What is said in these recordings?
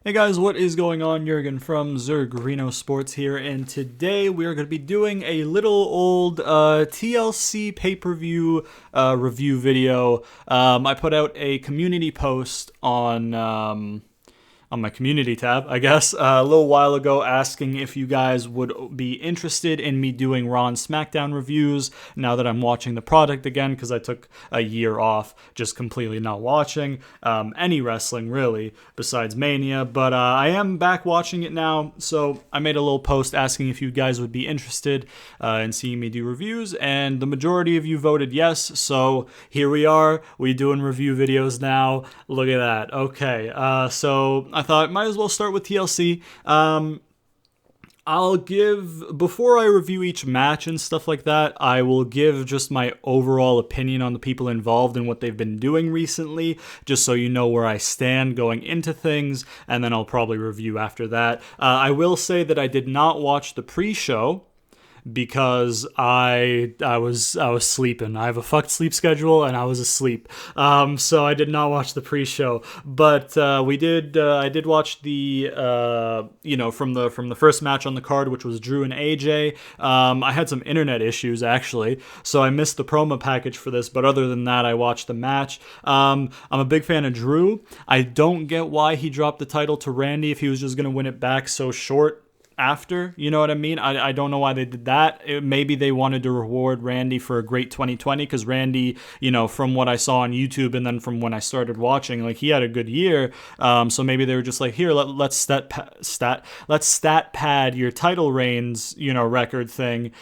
Hey guys, what is going on? Jurgen from ZurGrinoSports here, and today we are going to be doing a little old TLC pay-per-view review video. I put out a community post on my community tab, I guess, a little while ago asking if you guys would be interested in me doing Raw and SmackDown reviews now that I'm watching the product again, because I took a year off just completely not watching any wrestling, really, besides Mania. But I am back watching it now, so I made a little post asking if you guys would be interested in seeing me do reviews, and the majority of you voted yes, so here we are. We doing review videos now. Look at that. Okay, so I thought might as well start with TLC. I'll give, before I review each match and stuff like that, I will give just my overall opinion on the people involved and what they've been doing recently, just so you know where I stand going into things, and then I'll probably review after that. I will say that I did not watch the pre-show, because I was sleeping. I have a fucked sleep schedule, and I was asleep. So I did not watch the pre-show. But I did watch the from the first match on the card, which was Drew and AJ. I had some internet issues actually, so I missed the promo package for this. But other than that, I watched the match. I'm a big fan of Drew. I don't get why he dropped the title to Randy if he was just gonna win it back so short after, you know what I mean? I don't know why they did that. Maybe they wanted to reward Randy for a great 2020, because Randy, from what I saw on YouTube and then from when I started watching, like, he had a good year. So maybe they were just like, here, let's stat pad your title reigns, record thing.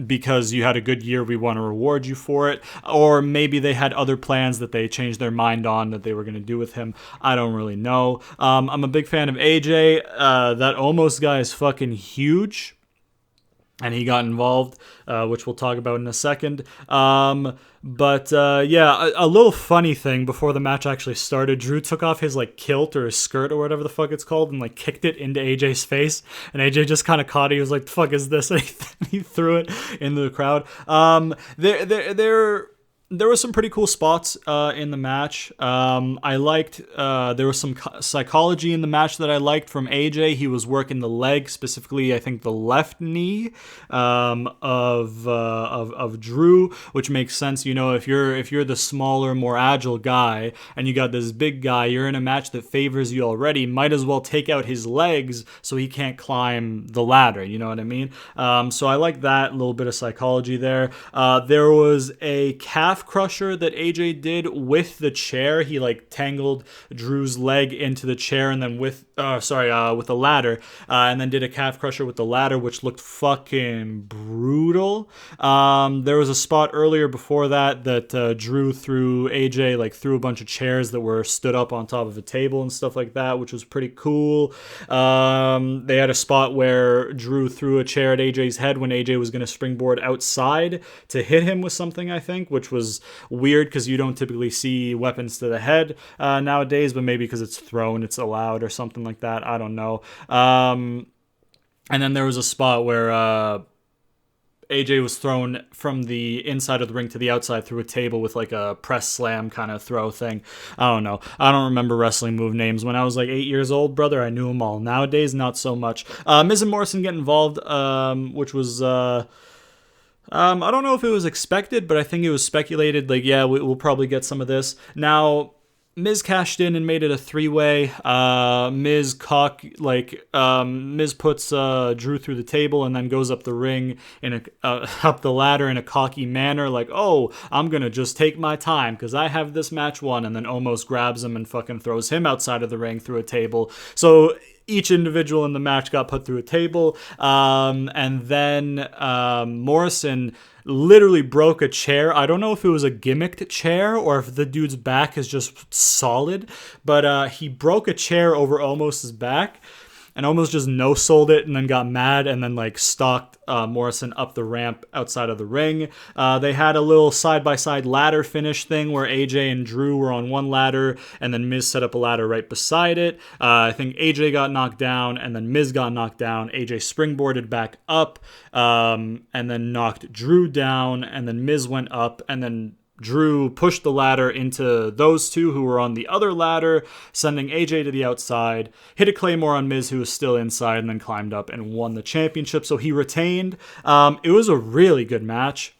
Because you had a good year, we want to reward you for it. Or maybe they had other plans that they changed their mind on that they were going to do with him. I don't really know. I'm a big fan of AJ. That almost guy is fucking huge, and he got involved, which we'll talk about in a second. But a little funny thing before the match actually started, Drew took off his kilt or his skirt or whatever the fuck it's called and kicked it into AJ's face, and AJ just kind of caught it. He was like, "The fuck is this?" And he threw it into the crowd. There were some pretty cool spots in the match. I liked, there was some psychology in the match that I liked from AJ. He was working the leg, specifically, I think the left knee of Drew, which makes sense. If you're the smaller, more agile guy, and you got this big guy, you're in a match that favors you already. Might as well take out his legs so he can't climb the ladder. You know what I mean? So I like that little bit of psychology there. There was a calf crusher that AJ did with the chair. He tangled Drew's leg into the chair, and then with the ladder, and then did a calf crusher with the ladder, which looked fucking brutal. There was a spot earlier before that Drew threw AJ through a bunch of chairs that were stood up on top of a table and stuff like that, which was pretty cool. They had a spot where Drew threw a chair at AJ's head when AJ was going to springboard outside to hit him with something, I think, which was weird because you don't typically see weapons to the head nowadays, but maybe because it's thrown, it's allowed or something like that. I don't know. And then there was a spot where AJ was thrown from the inside of the ring to the outside through a table with a press slam kind of throw thing. I don't know. I don't remember wrestling move names. When I was 8 years old, brother, I knew them all. Nowadays, not so much. Miz and Morrison get involved, which was... I don't know if it was expected, but I think it was speculated. We'll probably get some of this. Now, Miz cashed in and made it a three-way. Miz puts Drew through the table and then goes up the ring up the ladder in a cocky manner, "Oh, I'm gonna just take my time because I have this match won," and then almost grabs him and fucking throws him outside of the ring through a table. So each individual in the match got put through a table, and then Morrison literally broke a chair. I don't know if it was a gimmicked chair or if the dude's back is just solid, but he broke a chair over Omos's back, and almost just no-sold it and then got mad and then stalked Morrison up the ramp outside of the ring. They had a little side-by-side ladder finish thing where AJ and Drew were on one ladder and then Miz set up a ladder right beside it. I think AJ got knocked down and then Miz got knocked down. AJ springboarded back up and then knocked Drew down, and then Miz went up and then Drew pushed the ladder into those two who were on the other ladder, sending AJ to the outside, hit a Claymore on Miz, who was still inside, and then climbed up and won the championship. So he retained. It was a really good match.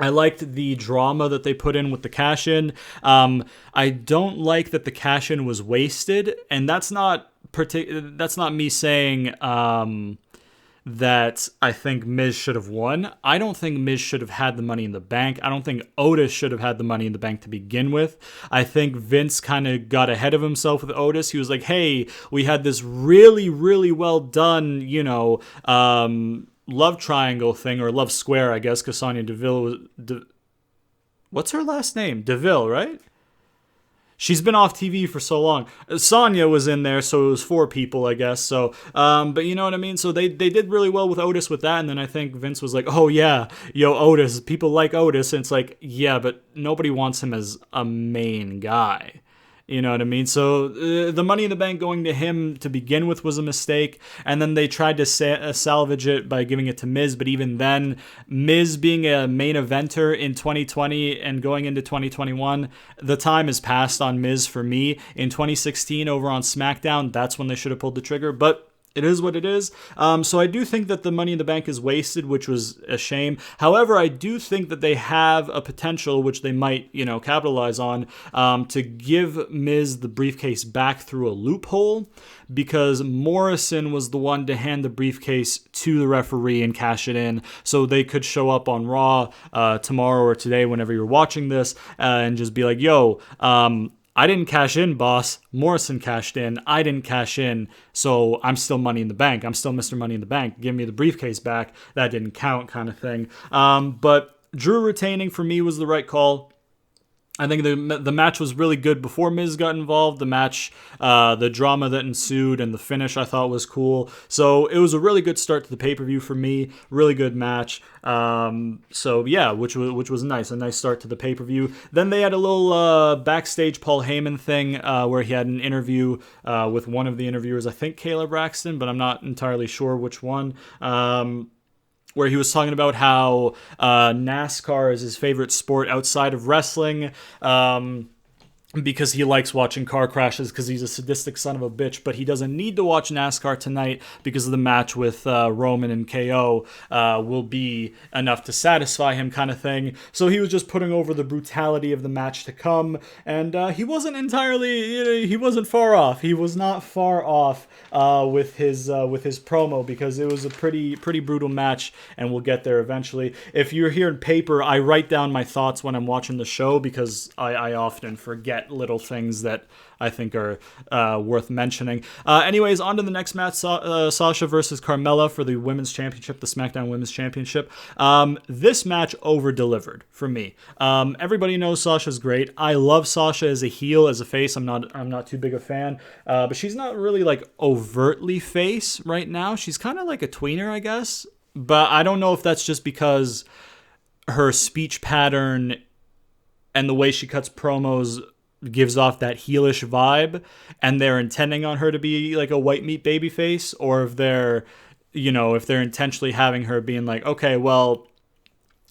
I liked the drama that they put in with the cash-in. I don't like that the cash-in was wasted, and that's not me saying that I think Miz should have won. I don't think Miz should have had the Money in the Bank. I don't think Otis should have had the Money in the Bank to begin with. I think Vince kind of got ahead of himself with Otis. He was like, hey, we had this really, really well done, love triangle thing, or love square, I guess, because Sonya Deville was... what's her last name? Deville, right? She's been off TV for so long. Sonya was in there, so it was 4 people, I guess. So, but you know what I mean? So they did really well with Otis with that, and then I think Vince was like, oh yeah, Otis, people like Otis, and it's like, yeah, but nobody wants him as a main guy. You know what I mean? So the Money in the Bank going to him to begin with was a mistake, and then they tried to salvage it by giving it to Miz, but even then, Miz being a main eventer in 2020 and going into 2021, the time has passed on Miz for me. In 2016 over on SmackDown, that's when they should have pulled the trigger, but it is what it is. So I do think that the Money in the Bank is wasted, which was a shame. However, I do think that they have a potential, which they might, capitalize on, to give Miz the briefcase back through a loophole, because Morrison was the one to hand the briefcase to the referee and cash it in, so they could show up on Raw tomorrow or today, whenever you're watching this, and just be like, yo, I didn't cash in, boss. Morrison cashed in. I didn't cash in, so I'm still Money in the Bank. I'm still Mr. Money in the Bank. Give me the briefcase back. That didn't count, kind of thing. But Drew retaining for me was the right call. I think the match was really good before Miz got involved. The match, the drama that ensued, and the finish I thought was cool. So it was a really good start to the pay-per-view for me. Really good match. So yeah, which was nice. A nice start to the pay-per-view. Then they had a little backstage Paul Heyman thing where he had an interview with one of the interviewers. I think Kayla Braxton, but I'm not entirely sure which one. Where he was talking about how NASCAR is his favorite sport outside of wrestling, because he likes watching car crashes because he's a sadistic son of a bitch, but he doesn't need to watch NASCAR tonight because of the match with Roman and KO will be enough to satisfy him, kind of thing. So he was just putting over the brutality of the match to come, and he wasn't entirely, he wasn't far off. He was not far off with his promo, because it was a pretty brutal match, and we'll get there eventually. If you're here in paper, I write down my thoughts when I'm watching the show, because I often forget little things that I think are worth mentioning. Anyways, on to the next match, Sasha versus Carmella for the Women's Championship, the SmackDown Women's Championship. This match over-delivered for me. Everybody knows Sasha's great. I love Sasha as a heel, as a face. I'm not too big a fan, but she's not really like overtly face right now. She's kind of like a tweener, I guess, but I don't know if that's just because her speech pattern and the way she cuts promos gives off that heelish vibe, and they're intending on her to be like a white meat babyface, or if they're intentionally having her being like, okay, well,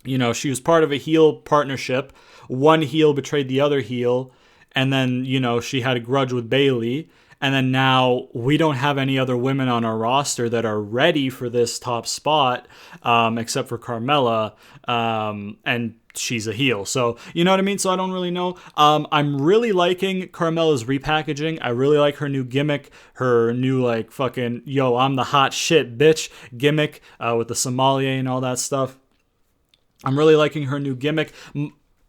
she was part of a heel partnership. One heel betrayed the other heel, and then, she had a grudge with Bayley, and then now we don't have any other women on our roster that are ready for this top spot, except for Carmella, and she's a heel. So, you know what I mean? So I don't really know. I'm really liking Carmella's repackaging. I really like her new gimmick, her new like fucking, yo, I'm the hot shit bitch gimmick with the sommelier and all that stuff. I'm really liking her new gimmick.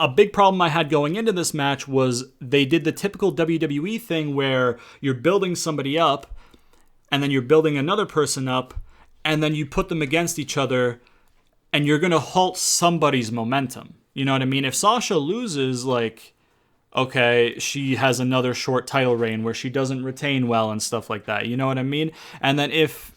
A big problem I had going into this match was they did the typical WWE thing where you're building somebody up, and then you're building another person up, and then you put them against each other, and you're going to halt somebody's momentum. You know what I mean? If Sasha loses, like, okay, she has another short title reign where she doesn't retain well and stuff like that. You know what I mean? And then if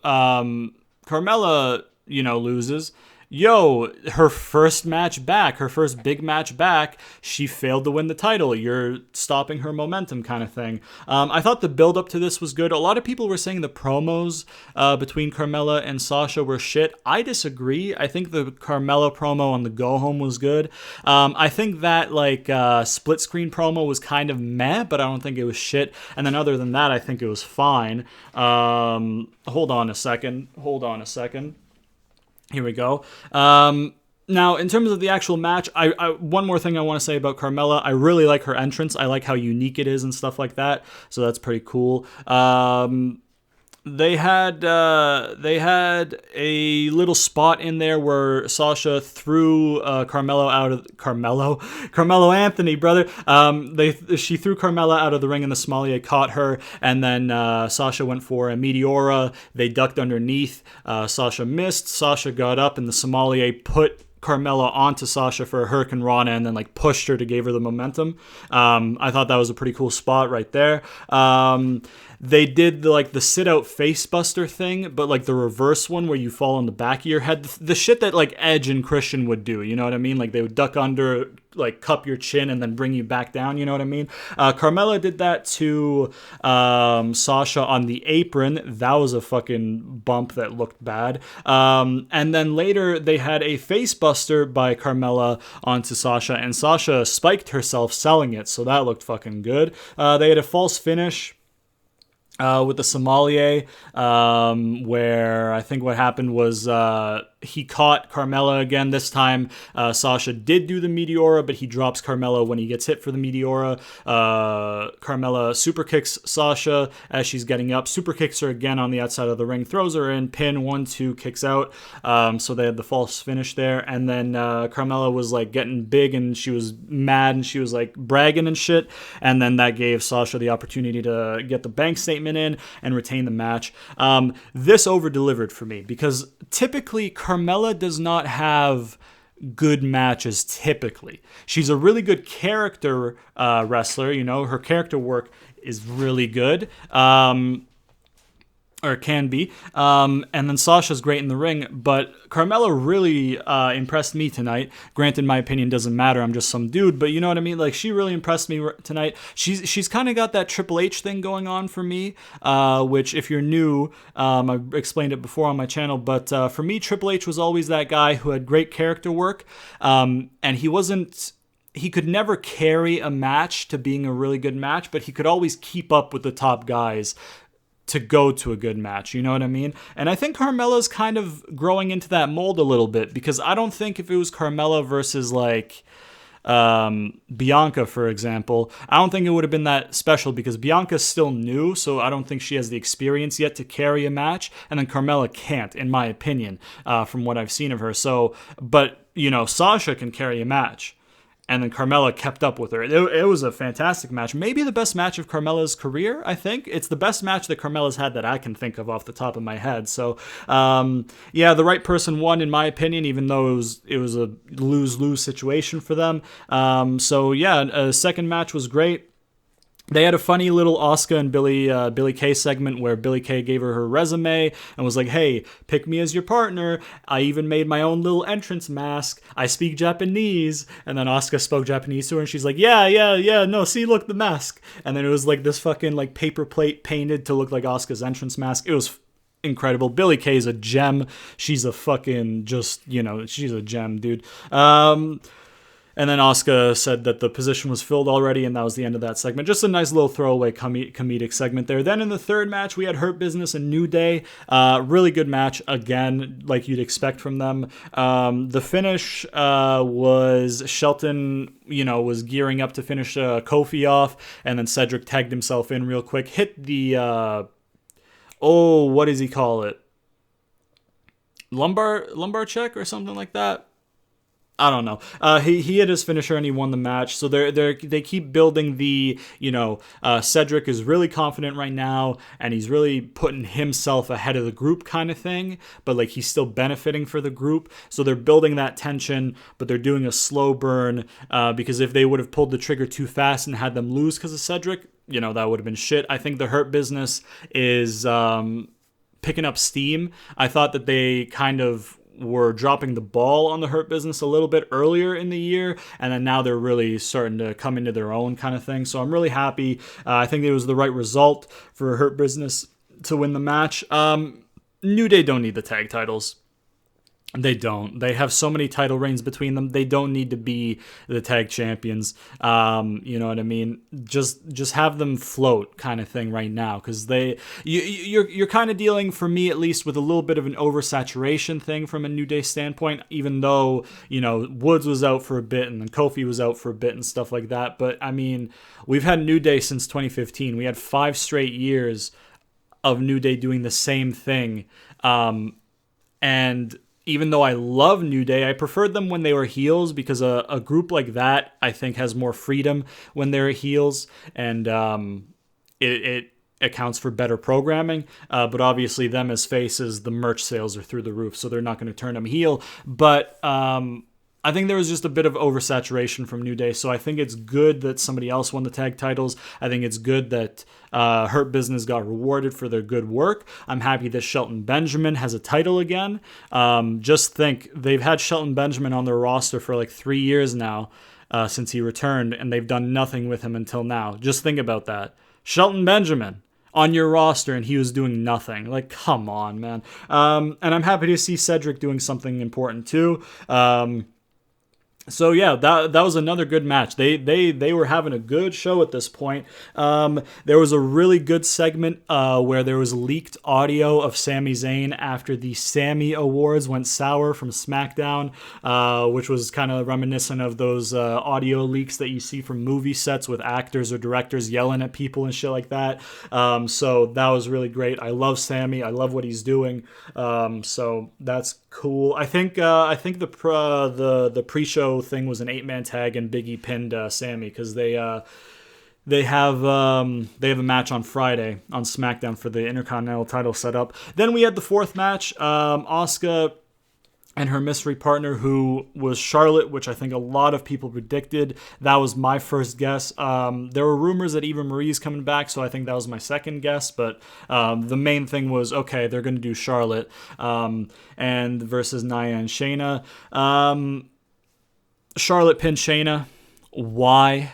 Carmella, loses, yo, her first match back, her first big match back, she failed to win the title. You're stopping her momentum, kind of thing. I thought the build up to this was good. A lot of people were saying the promos between Carmella and Sasha were shit. I disagree. I think the Carmella promo on the go home was good. I think that split screen promo was kind of meh, but I don't think it was shit. And then other than that, I think it was fine. Hold on a second. Here we go. Now, in terms of the actual match, I one more thing I want to say about Carmella. I really like her entrance. I like how unique it is and stuff like that. So that's pretty cool. They had a little spot in there where Sasha threw Carmelo Anthony, brother. She threw Carmella out of the ring and the Sommelier caught her, and then Sasha went for a Meteora. They ducked underneath. Sasha missed. Sasha got up, and the Sommelier put Carmella onto Sasha for a Hurricane Rana and then pushed her to give her the momentum. I thought that was a pretty cool spot right there. They did the sit out face buster thing, but the reverse one where you fall on the back of your head. The shit that Edge and Christian would do, you know what I mean? They would duck under, cup your chin and then bring you back down, you know what I mean? Carmella did that to Sasha on the apron. That was a fucking bump that looked bad. And then later they had a face buster by Carmella onto Sasha, and Sasha spiked herself selling it, so that looked fucking good. They had a false finish with the Sommelier, where I think what happened was he caught Carmella again. This time, Sasha did do the Meteora, but he drops Carmella when he gets hit for the Meteora. Carmella super kicks Sasha as she's getting up, super kicks her again on the outside of the ring, throws her in, pin, 1-2, kicks out. So they had the false finish there. And then Carmella was getting big and she was mad and she was bragging and shit. And then that gave Sasha the opportunity to get the bank statement in and retain the match. This over-delivered for me because typically Carmella does not have good matches typically. She's a really good character wrestler, her character work is really good. Or can be. And then Sasha's great in the ring, but Carmella really impressed me tonight. Granted, my opinion doesn't matter. I'm just some dude, but you know what I mean? She really impressed me tonight. She's kind of got that Triple H thing going on for me, which if you're new, I've explained it before on my channel, but for me, Triple H was always that guy who had great character work, and he could never carry a match to being a really good match, but he could always keep up with the top guys to go to a good match, you know what I mean? And I think Carmella's kind of growing into that mold a little bit, because I don't think if it was Carmella versus Bianca, for example, I don't think it would have been that special because Bianca's still new, so I don't think she has the experience yet to carry a match, and then Carmella can't, in my opinion, from what I've seen of her. So, but, Sasha can carry a match. And then Carmella kept up with her. It was a fantastic match. Maybe the best match of Carmella's career, I think. It's the best match that Carmella's had that I can think of off the top of my head. So, the right person won, in my opinion, even though it was a lose-lose situation for them. A second match was great. They had a funny little Asuka and Billie Kay segment where Billie Kay gave her resume and was like, hey, pick me as your partner. I even made my own little entrance mask. I speak Japanese. And then Asuka spoke Japanese to her and she's like, yeah, no, see, look, the mask. And then it was this fucking paper plate painted to look like Asuka's entrance mask. It was incredible. Billie Kay is a gem. She's a fucking she's a gem, dude. And then Asuka said that the position was filled already, and that was the end of that segment. Just a nice little throwaway comedic segment there. Then in the third match, we had Hurt Business and New Day. Really good match, again, like you'd expect from them. The finish was Shelton, was gearing up to finish Kofi off, and then Cedric tagged himself in real quick. Hit the, what does he call it? Lumbar check or something like that? I don't know. He hit his finisher and he won the match. So they keep building the, Cedric is really confident right now and he's really putting himself ahead of the group kind of thing, but he's still benefiting for the group. So they're building that tension, but they're doing a slow burn because if they would have pulled the trigger too fast and had them lose because of Cedric, that would have been shit. I think the Hurt Business is picking up steam. I thought that they kind of were dropping the ball on the Hurt Business a little bit earlier in the year, and then now they're really starting to come into their own kind of thing. So I'm really happy. I think it was the right result for Hurt Business to win the match. New Day don't need the tag titles. They don't. They have so many title reigns between them. They don't need to be the tag champions. You know what I mean? Just have them float, kind of thing, right now, because you're kind of dealing, for me at least, with a little bit of an oversaturation thing from a New Day standpoint. Even though Woods was out for a bit and then Kofi was out for a bit and stuff like that. But I mean, we've had New Day since 2015. We had 5 straight years of New Day doing the same thing, and even though I love New Day, I preferred them when they were heels, because a group like that, I think, has more freedom when they're heels, and it accounts for better programming. But obviously, them as faces, the merch sales are through the roof, so they're not going to turn them heel. But I think there was just a bit of oversaturation from New Day, so I think it's good that somebody else won the tag titles. I think it's good that Hurt Business got rewarded for their good work. I'm happy that Shelton Benjamin has a title again. Just think, they've had Shelton Benjamin on their roster for like 3 years now, since he returned, and they've done nothing with him until now. Just think about that. Shelton Benjamin on your roster, and he was doing nothing. Like, come on, man. And I'm happy to see Cedric doing something important too. So yeah, that was another good match. They were having a good show at this point. There was a really good segment where there was leaked audio of Sami Zayn after the Sammy Awards went sour from SmackDown, which was kind of reminiscent of those audio leaks that you see from movie sets with actors or directors yelling at people and shit like that. So that was really great. I love Sammy. I love what he's doing. So that's cool. I think the pre-show thing was an 8-man tag, and Big E pinned Sammy, because they have a match on Friday on SmackDown for the Intercontinental title setup. Then we had the 4th match, Asuka and her mystery partner, who was Charlotte, which I think a lot of people predicted. That was my first guess. There were rumors that Eva Marie's coming back, so I think that was my second guess. But the main thing was, okay, they're going to do Charlotte and versus Nia and Shayna. Charlotte pinned Shayna. Why?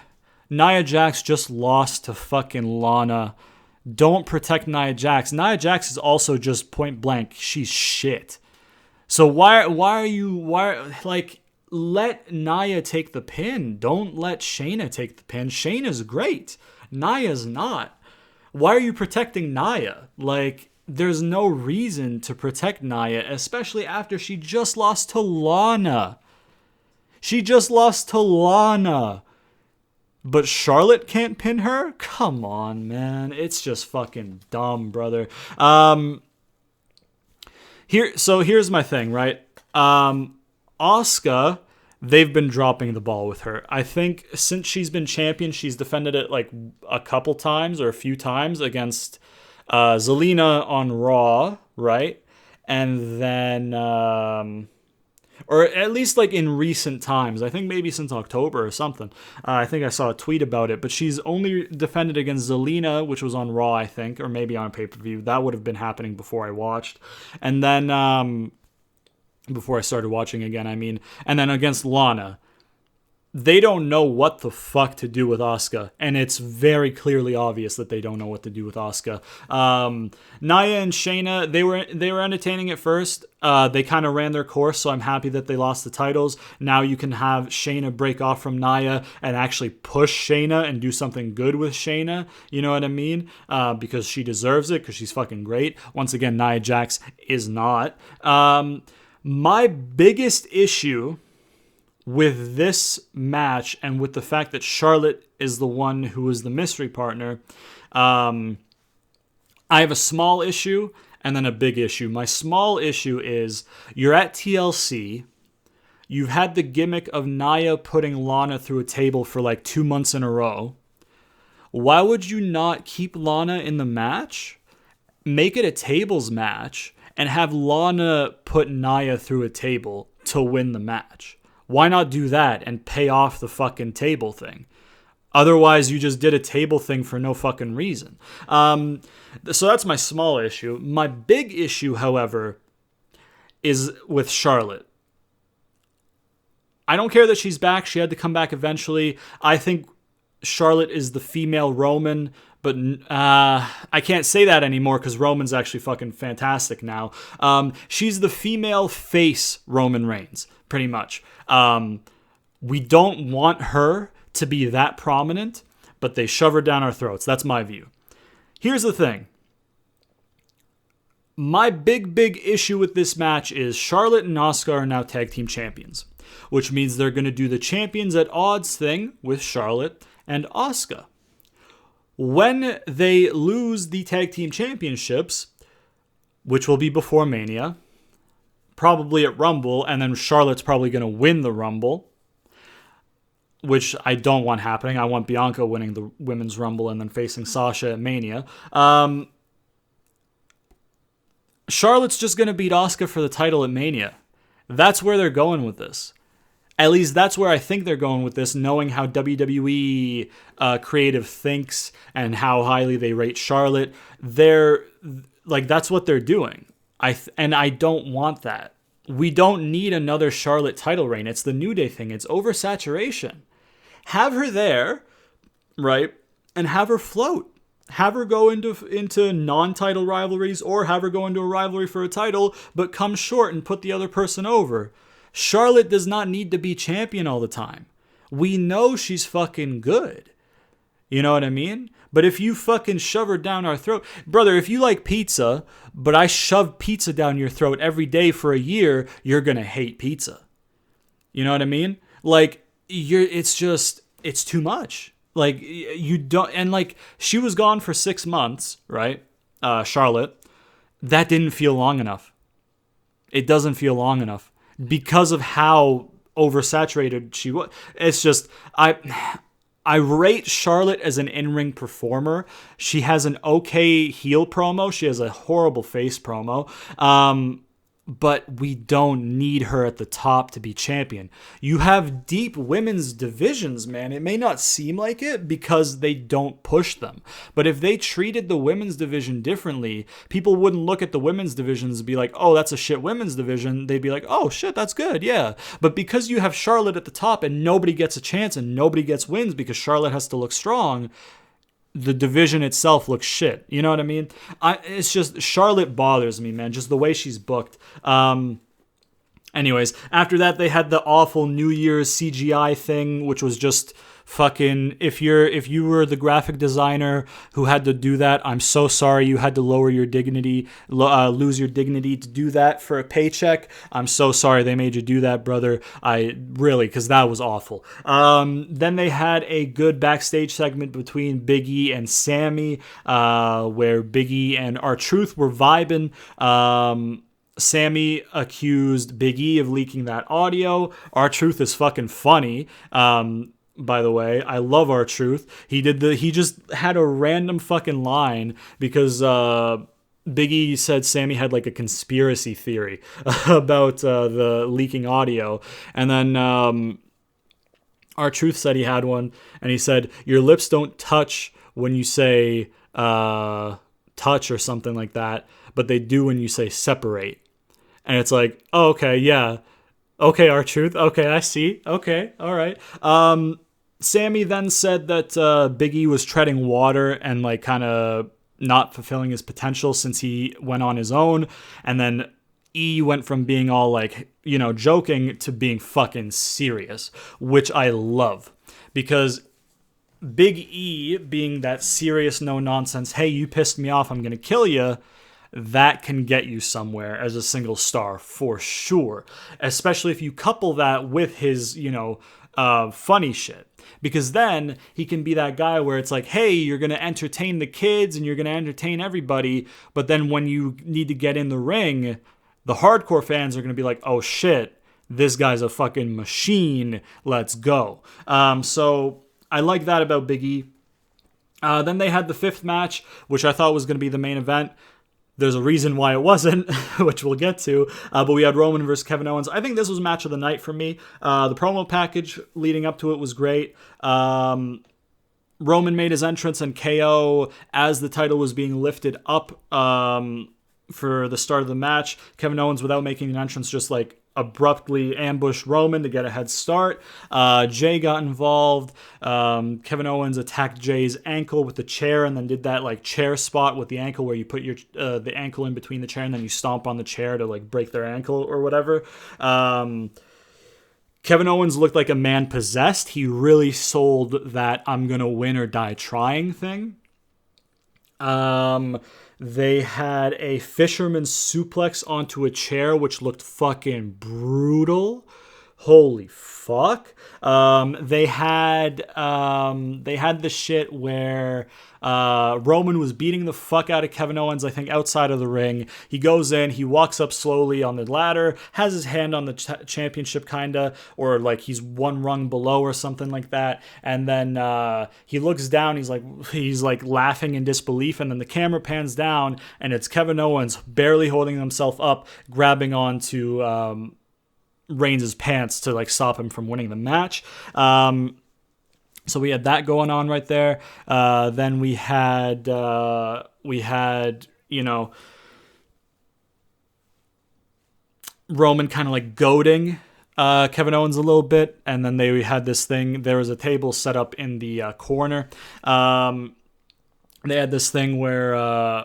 Nia Jax just lost to fucking Lana. Don't protect Nia Jax. Nia Jax is also just point blank, she's shit. So why let Nia take the pin. Don't let Shayna take the pin. Shayna's great. Nia's not. Why are you protecting Nia? Like, there's no reason to protect Nia, especially after she just lost to Lana. But Charlotte can't pin her? Come on, man. It's just fucking dumb, brother. Here's my thing, right? Asuka, they've been dropping the ball with her. I think since she's been champion, she's defended it like a couple times or a few times against Zelina on Raw, right? And then, or at least like in recent times, I think maybe since October or something. I think I saw a tweet about it, but she's only defended against Zelina, which was on Raw, I think, or maybe on pay-per-view. That would have been happening before I watched. And then, before I started watching again, I mean, and then against Lana. They don't know what the fuck to do with Asuka, and it's very clearly obvious that they don't know what to do with Asuka. Nia and Shayna, they were entertaining at first. They kind of ran their course, so I'm happy that they lost the titles. Now you can have Shayna break off from Nia and actually push Shayna and do something good with Shayna. You know what I mean? Because she deserves it, because she's fucking great. Once again, Nia Jax is not. My biggest issue with this match, and with the fact that Charlotte is the one who is the mystery partner, I have a small issue and then a big issue. My small issue is, you're at TLC, you've had the gimmick of Nia putting Lana through a table for like 2 months in a row. Why would you not keep Lana in the match, make it a tables match, and have Lana put Nia through a table to win the match? Why not do that and pay off the fucking table thing? Otherwise, you just did a table thing for no fucking reason. So that's my small issue. My big issue, however, is with Charlotte. I don't care that she's back. She had to come back eventually. I think Charlotte is the female Roman, but I can't say that anymore because Roman's actually fucking fantastic now. She's the female face Roman Reigns, pretty much. We don't want her to be that prominent, but they shove her down our throats. That's my view. Here's the thing. My big issue with this match is Charlotte and Asuka are now tag team champions, which means they're going to do the champions at odds thing with Charlotte and Asuka. When they lose the tag team championships, which will be before Mania, probably at Rumble, and then Charlotte's probably going to win the Rumble, which I don't want happening. I want Bianca winning the Women's Rumble and then facing Sasha at Mania. Charlotte's just going to beat Asuka for the title at Mania. That's where they're going with this. At least that's where I think they're going with this, knowing how WWE creative thinks and how highly they rate Charlotte. That's what they're doing. And I don't want that. We don't need another Charlotte title reign. It's the New Day thing. It's oversaturation. Have her there, right? And have her float. Have her go into non-title rivalries or have her go into a rivalry for a title, but come short and put the other person over. Charlotte does not need to be champion all the time. We know she's fucking good. You know what I mean? But if you fucking shove her down our throat... Brother, if you like pizza, but I shove pizza down your throat every day for a year, you're going to hate pizza. You know what I mean? Like, it's too much. Like, you don't... And, like, she was gone for 6 months, right? Charlotte. That didn't feel long enough. It doesn't feel long enough. Because of how oversaturated she was. It's just... I rate Charlotte as an in-ring performer. She has an okay heel promo. She has a horrible face promo. But we don't need her at the top to be champion. You have deep women's divisions, man. It may not seem like it because they don't push them. But if they treated the women's division differently, people wouldn't look at the women's divisions and be like, oh, that's a shit women's division. They'd be like, oh, shit, that's good, yeah. But because you have Charlotte at the top and nobody gets a chance and nobody gets wins because Charlotte has to look strong, the division itself looks shit. You know what I mean? It's just, Charlotte bothers me, man. Just the way she's booked. Anyways, after that, they had the awful New Year's CGI thing, which was just fucking, if you were the graphic designer who had to do that, I'm so sorry you had to lower your dignity, lose your dignity to do that for a paycheck. I'm so sorry they made you do that, brother. Because that was awful. Then they had a good backstage segment between Big E and Sammy, where Big E and R-Truth were vibing. Sammy accused Big E of leaking that audio. R-Truth is fucking funny. By the way, I love R-Truth. He just had a random fucking line because Big E said Sammy had like a conspiracy theory about the leaking audio. And then R-Truth said he had one, and he said, your lips don't touch when you say touch or something like that, but they do when you say separate. And it's like, oh, okay, yeah. Okay, R-Truth. Okay, I see. Okay, all right. Sammy then said that Big E was treading water and like kind of not fulfilling his potential since he went on his own. And then E went from being all like, joking to being fucking serious, which I love. Because Big E being that serious, no nonsense, hey, you pissed me off, I'm going to kill you, that can get you somewhere as a single star for sure. Especially if you couple that with his, funny shit. Because then he can be that guy where it's like, hey, you're going to entertain the kids and you're going to entertain everybody. But then when you need to get in the ring, the hardcore fans are going to be like, oh shit, this guy's a fucking machine. Let's go. So I like that about Big E. Then they had the 5th match, which I thought was going to be the main event. There's a reason why it wasn't, which we'll get to. But we had Roman versus Kevin Owens. I think this was match of the night for me. The promo package leading up to it was great. Roman made his entrance and KO as the title was being lifted up for the start of the match. Kevin Owens, without making an entrance, just like abruptly ambushed Roman to get a head start. Jay got involved. Kevin Owens attacked Jay's ankle with the chair and then did that like chair spot with the ankle where you put your the ankle in between the chair and then you stomp on the chair to like break their ankle or whatever. Kevin Owens looked like a man possessed. He really sold that I'm gonna win or die trying thing. They had a fisherman suplex onto a chair, which looked fucking brutal. Holy fuck. They had the shit where Roman was beating the fuck out of Kevin Owens, I think, outside of the ring. He goes in, he walks up slowly on the ladder, has his hand on the championship kinda, or like he's one rung below or something like that. And then he looks down, he's like laughing in disbelief, and then the camera pans down and it's Kevin Owens barely holding himself up, grabbing onto Reigns' pants to like stop him from winning the match. So we had that going on right there. Then we had Roman kind of like goading Kevin Owens a little bit, and then they had this thing. There was a table set up in the corner. They had this thing where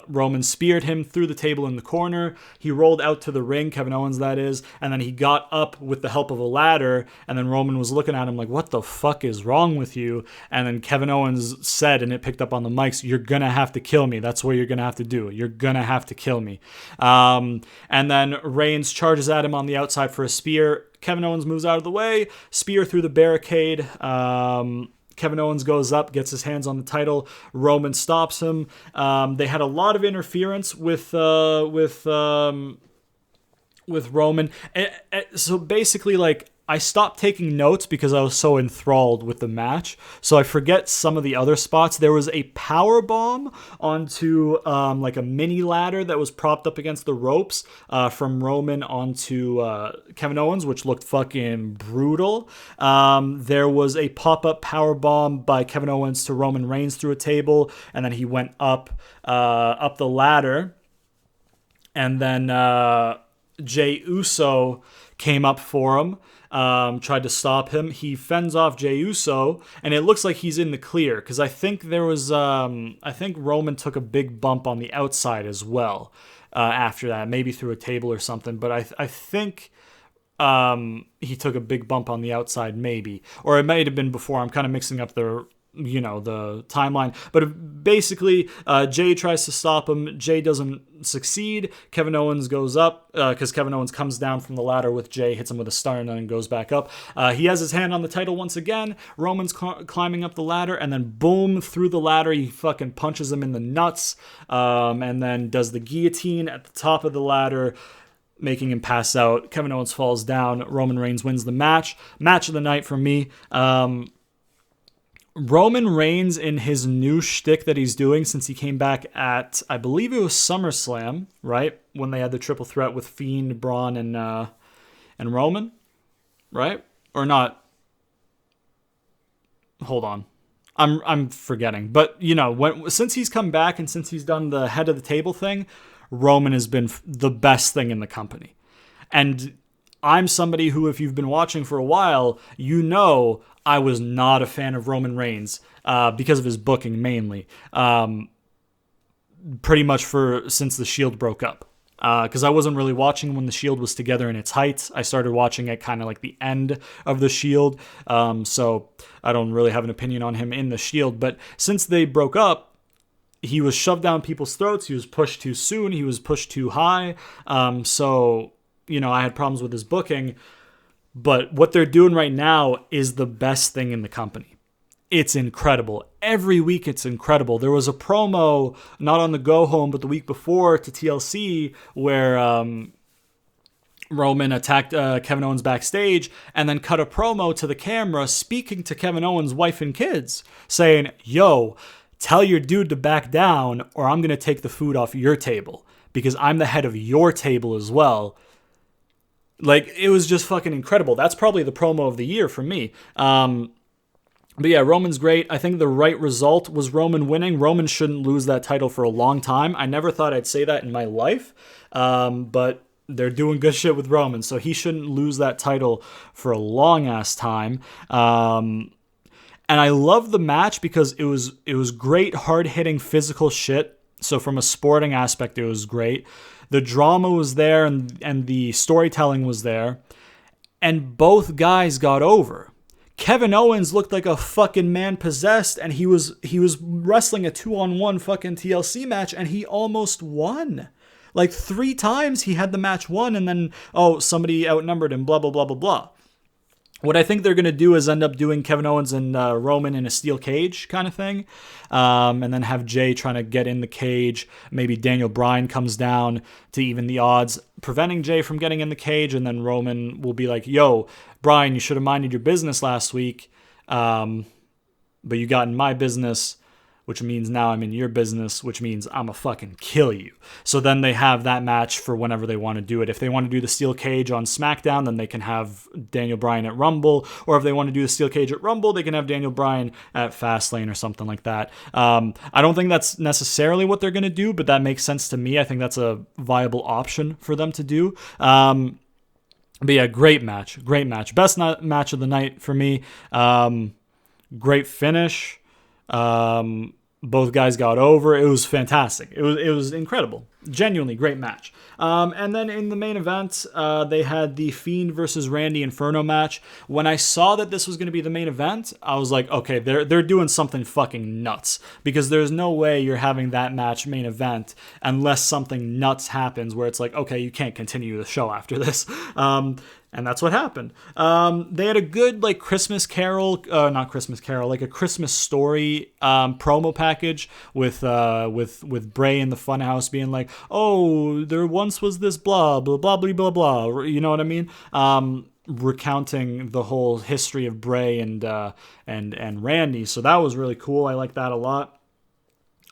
Roman speared him through the table in the corner. He rolled out to the ring, Kevin Owens that is, and then he got up with the help of a ladder, and then Roman was looking at him like, what the fuck is wrong with you? And then Kevin Owens said, and it picked up on the mics, you're going to have to kill me. That's what you're going to have to do. You're going to have to kill me. And then Reigns charges at him on the outside for a spear. Kevin Owens moves out of the way, spear through the barricade. Kevin Owens goes up, gets his hands on the title. Roman stops him. They had a lot of interference with Roman. So basically, like, I stopped taking notes because I was so enthralled with the match. So I forget some of the other spots. There was a power bomb onto like a mini ladder that was propped up against the ropes from Roman onto Kevin Owens, which looked fucking brutal. There was a pop-up power bomb by Kevin Owens to Roman Reigns through a table, and then he went up the ladder, and then Jey Uso came up for him. Tried to stop him. He fends off Jey Uso, and it looks like he's in the clear, because I think there was, I think Roman took a big bump on the outside as well after that, maybe through a table or something, but I think he took a big bump on the outside maybe, or it might have been before. I'm kind of mixing up the timeline, but basically Jay tries to stop him. Jay doesn't succeed. Kevin Owens goes up because Kevin Owens comes down from the ladder with Jay, hits him with a stunner, and then goes back up. He has his hand on the title once again. Roman's climbing up the ladder, and then boom, through the ladder he fucking punches him in the nuts, and then does the guillotine at the top of the ladder, making him pass out. Kevin Owens falls down. Roman Reigns wins the match. Match of the night for me. Roman Reigns, in his new shtick that he's doing since he came back at, I believe it was SummerSlam, right? When they had the triple threat with Fiend, Braun, and Roman, right? Or not? Hold on, I'm forgetting. But since he's come back and since he's done the head of the table thing, Roman has been the best thing in the company. And I'm somebody who, if you've been watching for a while, I was not a fan of Roman Reigns because of his booking mainly. Pretty much since the Shield broke up. Because I wasn't really watching when the Shield was together in its height. I started watching at kind of like the end of the Shield. So I don't really have an opinion on him in the Shield. But since they broke up, he was shoved down people's throats. He was pushed too soon. He was pushed too high. So I had problems with his booking. But what they're doing right now is the best thing in the company. It's incredible. Every week it's incredible. There was a promo, not on the go home, but the week before to TLC, where Roman attacked Kevin Owens backstage and then cut a promo to the camera speaking to Kevin Owens' wife and kids, saying, yo, tell your dude to back down or I'm going to take the food off your table because I'm the head of your table as well. Like, it was just fucking incredible. That's probably the promo of the year for me. But yeah, Roman's great. I think the right result was Roman winning. Roman shouldn't lose that title for a long time. I never thought I'd say that in my life, but they're doing good shit with Roman, so he shouldn't lose that title for a long ass time. And I love the match because it was great, hard hitting, physical shit. So from a sporting aspect, it was great. The drama was there, and the storytelling was there, and both guys got over. Kevin Owens looked like a fucking man possessed, and he was wrestling a 2-on-1 fucking TLC match, and he almost won. Like 3 times he had the match won, and then, somebody outnumbered him, blah, blah, blah, blah, blah. What I think they're going to do is end up doing Kevin Owens and Roman in a steel cage kind of thing, and then have Jay trying to get in the cage. Maybe Daniel Bryan comes down to even the odds, preventing Jay from getting in the cage, and then Roman will be like, yo, Bryan, you should have minded your business last week, but you got in my business, which means now I'm in your business, which means I'm a fucking kill you. So then they have that match for whenever they want to do it. If they want to do the steel cage on SmackDown, then they can have Daniel Bryan at Rumble. Or if they want to do the steel cage at Rumble, they can have Daniel Bryan at Fastlane or something like that. I don't think that's necessarily what they're going to do, but that makes sense to me. I think that's a viable option for them to do. But yeah, great match. Great match. Best match of the night for me. Great finish. Both guys got over. It was fantastic. It was incredible. Genuinely great match. And then in the main event, they had the Fiend versus Randy Inferno match. When I saw that this was going to be the main event, I was like, okay, they're doing something fucking nuts, because there's no way you're having that match main event unless something nuts happens where it's like, okay, you can't continue the show after this. And that's what happened. They had a good like Christmas Carol, not Christmas Carol, like a Christmas story promo package with Bray in the Funhouse being like, oh, there once was this blah blah blah blah blah blah. You know what I mean? Recounting the whole history of Bray and Randy. So that was really cool. I like that a lot.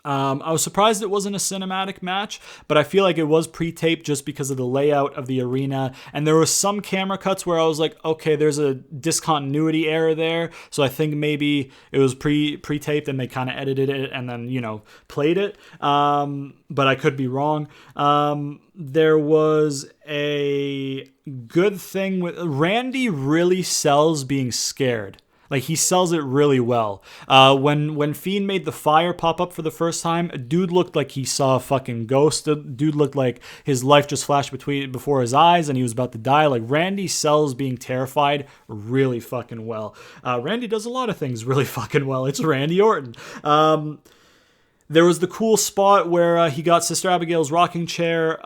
I was surprised it wasn't a cinematic match, but I feel like it was pre-taped just because of the layout of the arena. And there was some camera cuts where I was like, okay, there's a discontinuity error there. So I think maybe it was pre-taped and they kind of edited it and then, played it. But I could be wrong. There was a good thing with Randy really sells being scared. Like, he sells it really well. When Fiend made the fire pop up for the first time, dude looked like he saw a fucking ghost. Dude looked like his life just flashed before his eyes and he was about to die. Like, Randy sells being terrified really fucking well. Randy does a lot of things really fucking well. It's Randy Orton. There was the cool spot where he got Sister Abigail's rocking chair,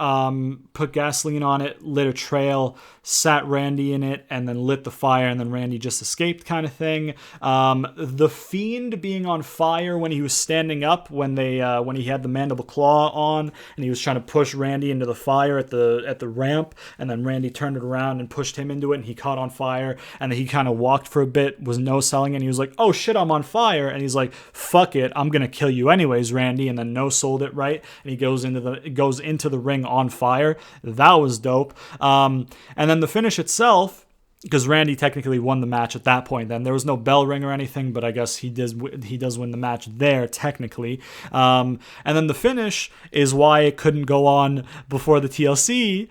put gasoline on it, lit a trail, sat Randy in it, and then lit the fire, and then Randy just escaped kind of thing. The Fiend being on fire when he was standing up, when he had the mandible claw on, and he was trying to push Randy into the fire at the ramp, and then Randy turned it around and pushed him into it, and he caught on fire, and then he kind of walked for a bit, was no-selling, and he was like, oh shit, I'm on fire, and he's like, fuck it, I'm gonna kill you anyways, Randy, and then no-sold it, right? And he goes into the ring on fire. That was dope. And then the finish itself, because Randy technically won the match at that point. Then there was no bell ring or anything, but I guess he does win the match there technically. And then the finish is why it couldn't go on before the TLC,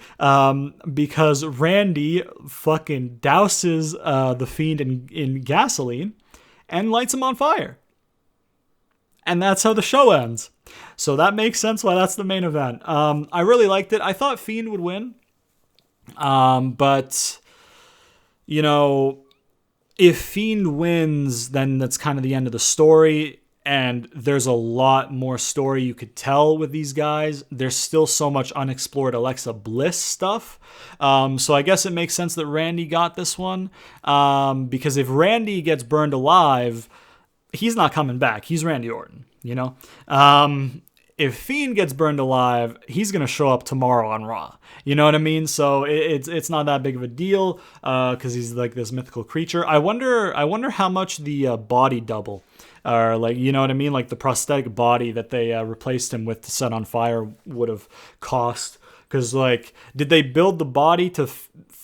because Randy fucking douses the Fiend in gasoline and lights him on fire. And that's how the show ends. So that makes sense why that's the main event. I really liked it. I thought Fiend would win. But, if Fiend wins, then that's kind of the end of the story. And there's a lot more story you could tell with these guys. There's still so much unexplored Alexa Bliss stuff. So I guess it makes sense that Randy got this one. Because if Randy gets burned alive, he's not coming back. He's Randy Orton, If Fiend gets burned alive, he's going to show up tomorrow on Raw. You know what I mean? So it's not that big of a deal because he's like this mythical creature. I wonder how much the body double, or like, you know what I mean? Like the prosthetic body that they replaced him with to set on fire would have cost. Because like, did they build the body to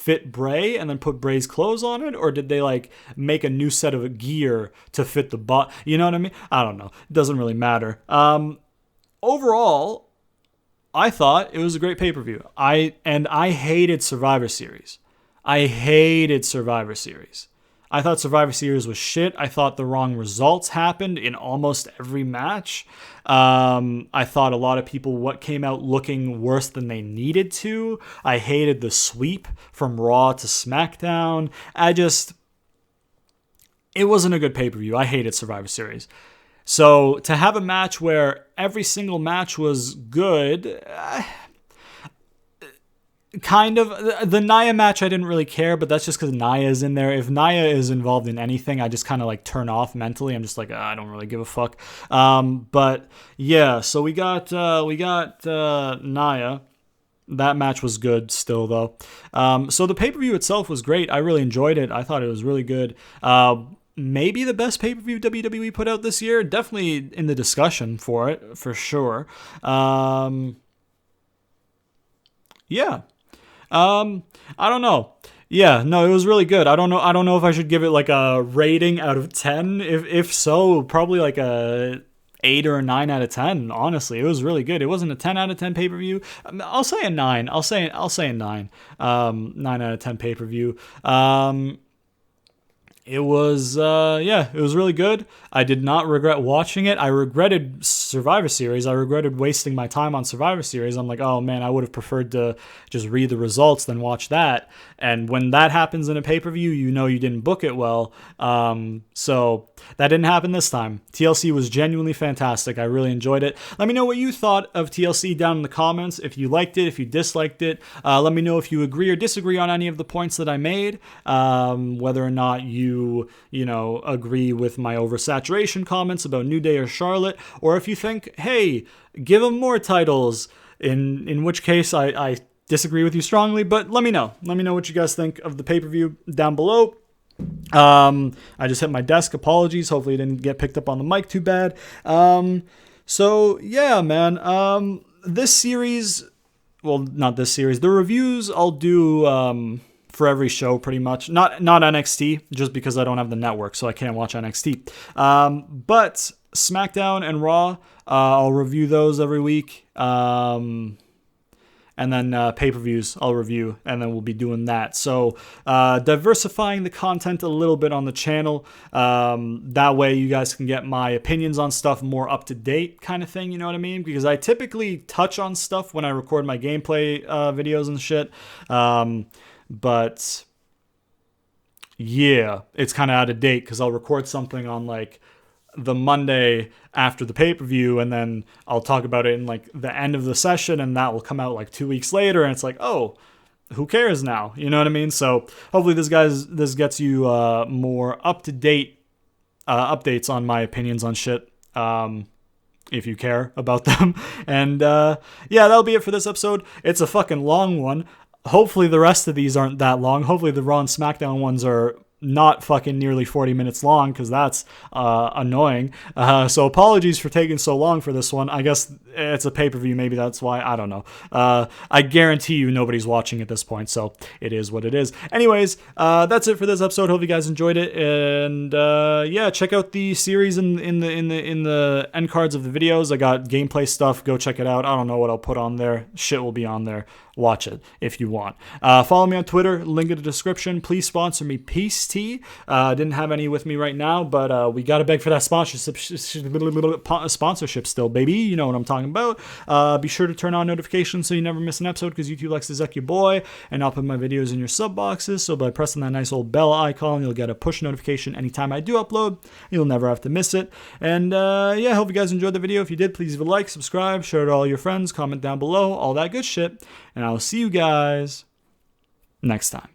fit Bray and then put Bray's clothes on it, or did they like make a new set of gear to fit the butt? You know what I mean? I don't know. It doesn't really matter. Overall, I thought it was a great pay-per-view. I hated Survivor Series. I thought Survivor Series was shit. I thought the wrong results happened in almost every match. I thought a lot of people came out looking worse than they needed to. I hated the sweep from Raw to SmackDown. It wasn't a good pay-per-view. I hated Survivor Series. So to have a match where every single match was good, kind of. The Nia match I didn't really care, but that's just because Nia is in there. If Nia is involved in anything, I just kind of like turn off mentally. I'm just like, I don't really give a fuck. But yeah, so we got Nia. That match was good still, though. So the pay-per-view itself was great. I really enjoyed it. I thought it was really good. Maybe the best pay-per-view WWE put out this year. Definitely in the discussion for it, for sure. Yeah. I don't know. Yeah, no, it was really good. I don't know if I should give it like a rating out of 10. If so, probably like a 8 or a 9 out of 10. Honestly, it was really good. It wasn't a 10 out of 10 pay-per-view. I'll say a 9. I'll say a 9. 9 out of 10 pay-per-view. It was, it was really good. I did not regret watching it. I regretted Survivor Series. I regretted wasting my time on Survivor Series. I'm like, oh man, I would have preferred to just read the results than watch that. And when that happens in a pay-per-view, you know you didn't book it well. So that didn't happen this time. TLC was genuinely fantastic. I really enjoyed it. Let me know what you thought of TLC down in the comments. If you liked it, if you disliked it. Let me know if you agree or disagree on any of the points that I made. Whether or not you agree with my oversaturation comments about New Day or Charlotte, or if you think, hey, give them more titles, in which case I disagree with you strongly, but let me know. Let me know what you guys think of the pay-per-view down below. I just hit my desk. Apologies. Hopefully it didn't get picked up on the mic too bad. So yeah, man, this series, well, not this series, the reviews I'll do, for every show pretty much. Not NXT, just because I don't have the network, so I can't watch NXT. But SmackDown and Raw, I'll review those every week. And then pay-per-views I'll review, and then we'll be doing that. So diversifying the content a little bit on the channel. That way you guys can get my opinions on stuff more up-to-date kind of thing, you know what I mean? Because I typically touch on stuff when I record my gameplay videos and shit. But yeah, it's kind of out of date because I'll record something on like the Monday after the pay-per-view, and then I'll talk about it in like the end of the session, and that will come out like 2 weeks later, and it's like, oh, who cares now? You know what I mean? So hopefully this gets you more up-to-date updates on my opinions on shit. If you care about them. And yeah, that'll be it for this episode. It's a fucking long one. Hopefully the rest of these aren't that long. Hopefully the Raw and SmackDown ones are not fucking nearly 40 minutes long, because that's annoying. So apologies for taking so long for this one. I guess it's a pay-per-view. Maybe that's why. I don't know. I guarantee you nobody's watching at this point, so it is what it is. Anyways, that's it for this episode. Hope you guys enjoyed it. And yeah, check out the series in the end cards of the videos. I got gameplay stuff. Go check it out. I don't know what I'll put on there. Shit will be on there. Watch it if you want. Follow me on Twitter, link in the description. Please sponsor me, Peace Tea. Didn't have any with me right now, but we got to beg for that sponsorship still, baby. You know what I'm talking about. Be sure to turn on notifications so you never miss an episode, because YouTube likes to zuck your boy, and I'll put my videos in your sub boxes. So by pressing that nice old bell icon, you'll get a push notification anytime I do upload. You'll never have to miss it. And yeah, hope you guys enjoyed the video. If you did, please leave a like, subscribe, share it to all your friends, comment down below, all that good shit. And I'll see you guys next time.